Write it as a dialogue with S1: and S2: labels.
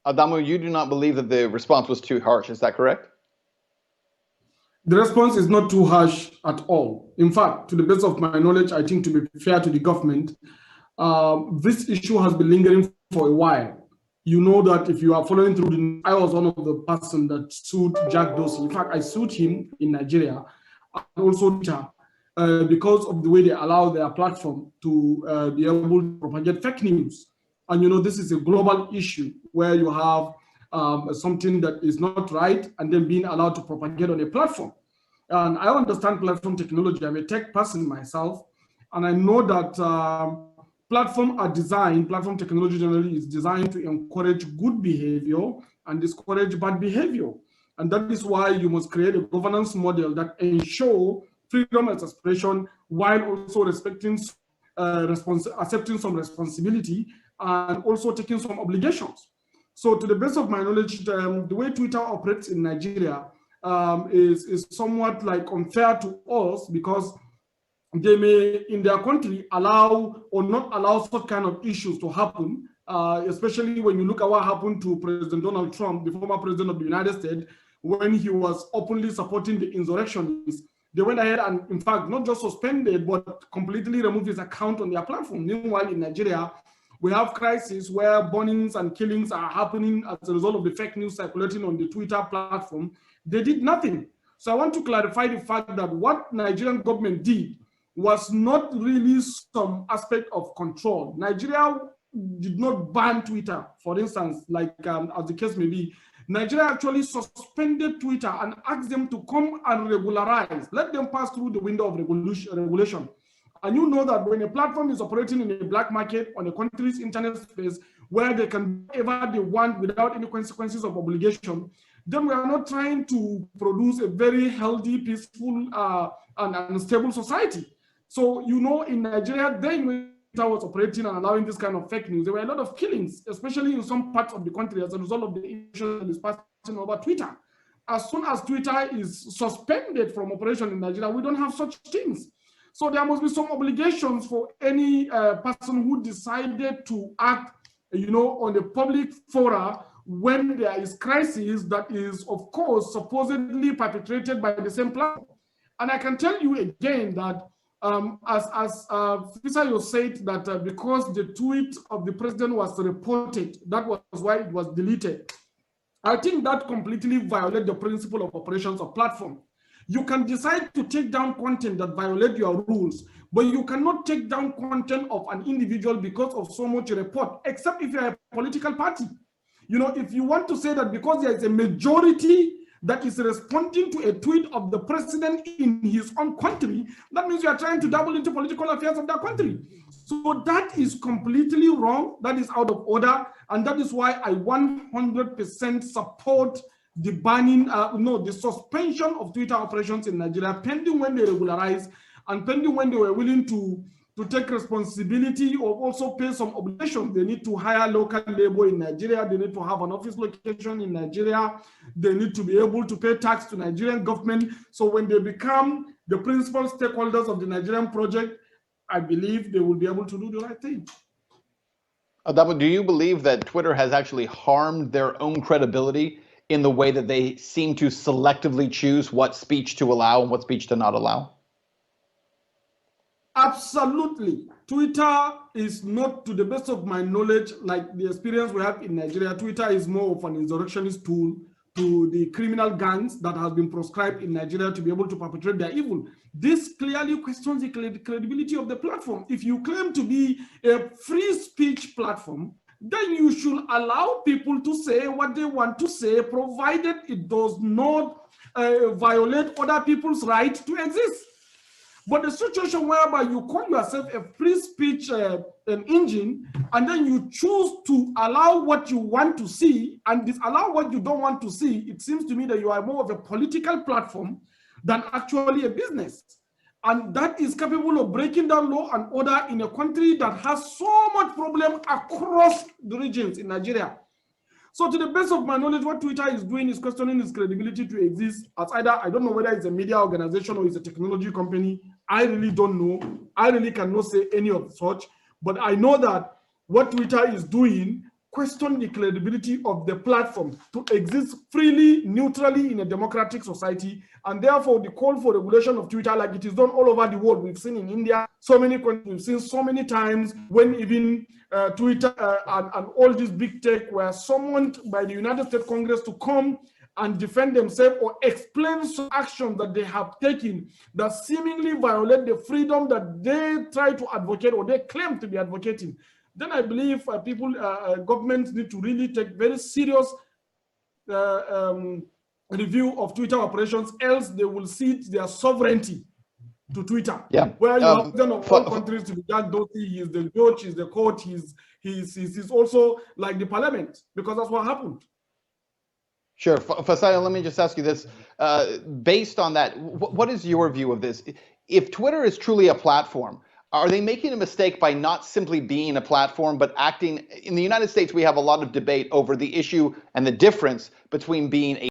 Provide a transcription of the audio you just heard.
S1: Adamu, you do not believe that the response was too harsh. Is that correct?
S2: The response is not too harsh at all. In fact, to the best of my knowledge, I think to be fair to the government, this issue has been lingering for a while. You know that if you are following through, I was one of the person that sued Jack Dorsey. In fact, I sued him in Nigeria and also because of the way they allow their platform to be able to propagate fake news. And you know, this is a global issue where you have something that is not right and then being allowed to propagate on a platform. And I understand platform technology. I'm a tech person myself, and I know that platform technology generally is designed to encourage good behavior and discourage bad behavior. And that is why you must create a governance model that ensure freedom of expression while also respecting, accepting some responsibility and also taking some obligations. So to the best of my knowledge, the way Twitter operates in Nigeria is somewhat like unfair to us, because they may, in their country, allow or not allow such kind of issues to happen, especially when you look at what happened to President Donald Trump, the former president of the United States, when he was openly supporting the insurrectionists. They went ahead and, in fact, not just suspended, but completely removed his account on their platform. Meanwhile, in Nigeria, we have crises where burnings and killings are happening as a result of the fake news circulating on the Twitter platform. They did nothing. So I want to clarify the fact that what Nigerian government did was not really some aspect of control. Nigeria did not ban Twitter, for instance, like as the case may be. Nigeria actually suspended Twitter and asked them to come and regularize, let them pass through the window of regulation. And you know that when a platform is operating in a black market on a country's internet space where they can do whatever they want without any consequences of obligation, then we are not trying to produce a very healthy, peaceful, and stable society. So, you know, in Nigeria, then when Twitter was operating and allowing this kind of fake news, there were a lot of killings, especially in some parts of the country as a result of the issue that is passing over Twitter. As soon as Twitter is suspended from operation in Nigeria, we don't have such things. So there must be some obligations for any person who decided to act, you know, on the public fora when there is crisis that is, of course, supposedly perpetrated by the same platform. And I can tell you again that as Fisayo said that because the tweet of the president was reported, that was why it was deleted. I think that completely violates the principle of operations of platform. You can decide to take down content that violate your rules, but you cannot take down content of an individual because of so much report, except if you're a political party. You know, if you want to say that because there is a majority that is responding to a tweet of the president in his own country, that means you are trying to dabble into political affairs of that country. So that is completely wrong. That is out of order. And that is why I 100% support the banning, the suspension of Twitter operations in Nigeria, pending when they regularize and pending when they were willing to take responsibility or also pay some obligations. They need to hire local labor in Nigeria. They need to have an office location in Nigeria. They need to be able to pay tax to Nigerian government. So when they become the principal stakeholders of the Nigerian project, I believe they will be able to do the right thing.
S1: Adamu, do you believe that Twitter has actually harmed their own credibility in the way that they seem to selectively choose what speech to allow and what speech to not allow?
S2: Absolutely. Twitter is not, to the best of my knowledge, like the experience we have in Nigeria. Twitter is more of an insurrectionist tool to the criminal gangs that have been proscribed in Nigeria to be able to perpetrate their evil. This clearly questions the credibility of the platform. If you claim to be a free speech platform, then you should allow people to say what they want to say, provided it does not violate other people's right to exist. But the situation whereby you call yourself a free speech an engine, and then you choose to allow what you want to see and disallow what you don't want to see, it seems to me that you are more of a political platform than actually a business. And that is capable of breaking down law and order in a country that has so much problem across the regions in Nigeria. So to the best of my knowledge, what Twitter is doing is questioning its credibility to exist as either, I don't know whether it's a media organization or it's a technology company. I really don't know. I really cannot say any of such, but I know that what Twitter is doing question the credibility of the platform to exist freely, neutrally in a democratic society. And therefore, the call for regulation of Twitter, like it is done all over the world, we've seen in India, so many countries, we've seen so many times when even Twitter and all these big tech were summoned by the United States Congress to come and defend themselves or explain some actions that they have taken that seemingly violate the freedom that they try to advocate or they claim to be advocating. Then I believe governments need to really take very serious review of Twitter operations, else they will cede their sovereignty to Twitter.
S1: Yeah.
S2: Where you have president of all countries to be Jack Dorsey, he is the judge, he's the court, he's also like the parliament, because that's what happened.
S1: Sure. Faisal, let me just ask you this. Based on that, what is your view of this? If Twitter is truly a platform, are they making a mistake by not simply being a platform, but acting? In the United States, we have a lot of debate over the issue and the difference between being a